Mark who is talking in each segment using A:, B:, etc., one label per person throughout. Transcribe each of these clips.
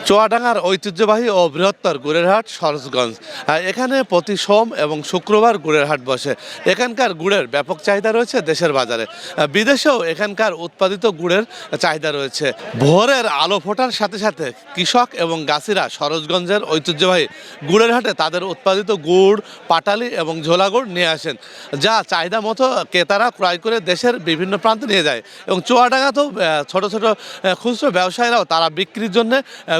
A: চুয়াডাঙ্গার ঐতিহ্যবাহী ও বৃহত্তর গুড়ের হাট সরোজগঞ্জ। এখানে প্রতি সোম এবং শুক্রবার গুড়ের হাট বসে। এখানকার গুড়ের ব্যাপক চাহিদা রয়েছে দেশের বাজারে, বিদেশেও এখানকার উৎপাদিত গুড়ের চাহিদা রয়েছে। ভোরের আলো ফোটার সাথে সাথে কৃষক এবং গাছিরা সরোজগঞ্জের ঐতিহ্যবাহী গুড়ের হাটে তাদের উৎপাদিত গুড়, পাটালি এবং ঝোলা গুড় নিয়ে আসেন, যা চাহিদা মতো ক্রেতারা ক্রয় করে দেশের বিভিন্ন প্রান্তে নিয়ে যায়। এবং চুয়াডাঙ্গাতেও ছোট ছোট খুচরো ব্যবসায়ীরাও তারা বিক্রির জন্য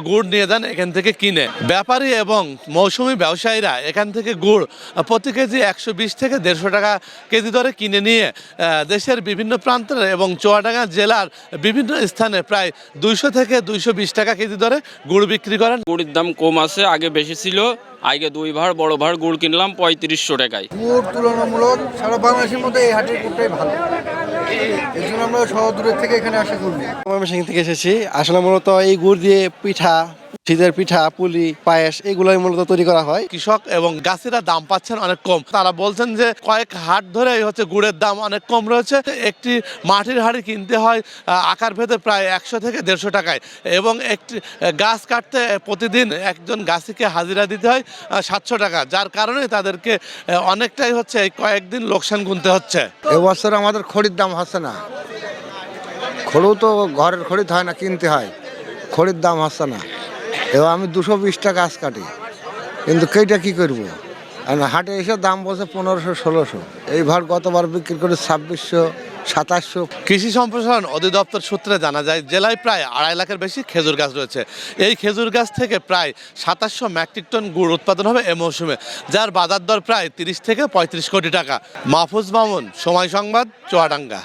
A: গুড় নিয়ে যান এখান থেকে কিনে। ব্যাপারী এবং মৌসুমি ব্যবসায়ীরা এখান থেকে গুড় প্রতি কেজি 120 থেকে 150 টাকা কেজি দরে কিনে নিয়ে দেশের বিভিন্ন প্রান্তের এবং চুয়াডাঙ্গা জেলার বিভিন্ন স্থানে প্রায় 200 থেকে 220 টাকা কেজি দরে গুড় বিক্রি করেন।
B: গুড়ের দাম কম আছে, আগে বেশি ছিল। আগে 2 ভাড় বড় ভাড় গুড় কিনলাম 3500 টাকায়।
C: গুড় তুলনামূলক সারা বাংলাদেশের মধ্যে এই হাটের গুড়টাই ভালো। এই জন্য আমরা শহর দূরের থেকে এখানে আসা করি।
D: ময়মনসিংহ থেকে এসেছি। আসলে মূলত এই গুড় দিয়ে পিঠা, শীতের পিঠা, পুলি, পায়েস এগুলোই মূলত তৈরি করা হয়।
A: কৃষক এবং গাছিরা দাম পাচ্ছেন অনেক কম। তারা বলছেন যে কয়েক হাট ধরে গুড়ের দাম অনেক কম রয়েছে। একটি মাটির হাঁড়ি কিনতে হয় আকার ভেদে প্রায় 100 থেকে 150 টাকায়, এবং একটি গাছ কাটতে প্রতিদিন একজন গাছিকে হাজিরা দিতে হয় 700 টাকা, যার কারণে তাদেরকে অনেকটাই কয়েকদিন লোকসান গুনতে হচ্ছে।
C: এবছর আমাদের খড়ির দাম হচ্ছে না। খড়ও তো ঘরের খড়িতে হয় না, কিনতে হয়। খড়ির দাম হচ্ছে না। এবার আমি 220 টাকা গাছ কাটি, কিন্তু কেইটা কি করবো? আর হাটে এসে দাম বলছে 1500-1600। এই ভাড় গতবার বিক্রি করে 2600-2700।
A: কৃষি সম্প্রসারণ অধিদপ্তর সূত্রে জানা যায়, জেলায় প্রায় 2.5 লাখের বেশি খেজুর গাছ রয়েছে। এই খেজুর গাছ থেকে প্রায় 2700 মেট্রিক টন গুড় উৎপাদন হবে এ মৌসুমে, যার বাজার দর প্রায় 30 থেকে 35 কোটি টাকা। মাহফুজ মামুন, সময় সংবাদ, চুয়াডাঙ্গা।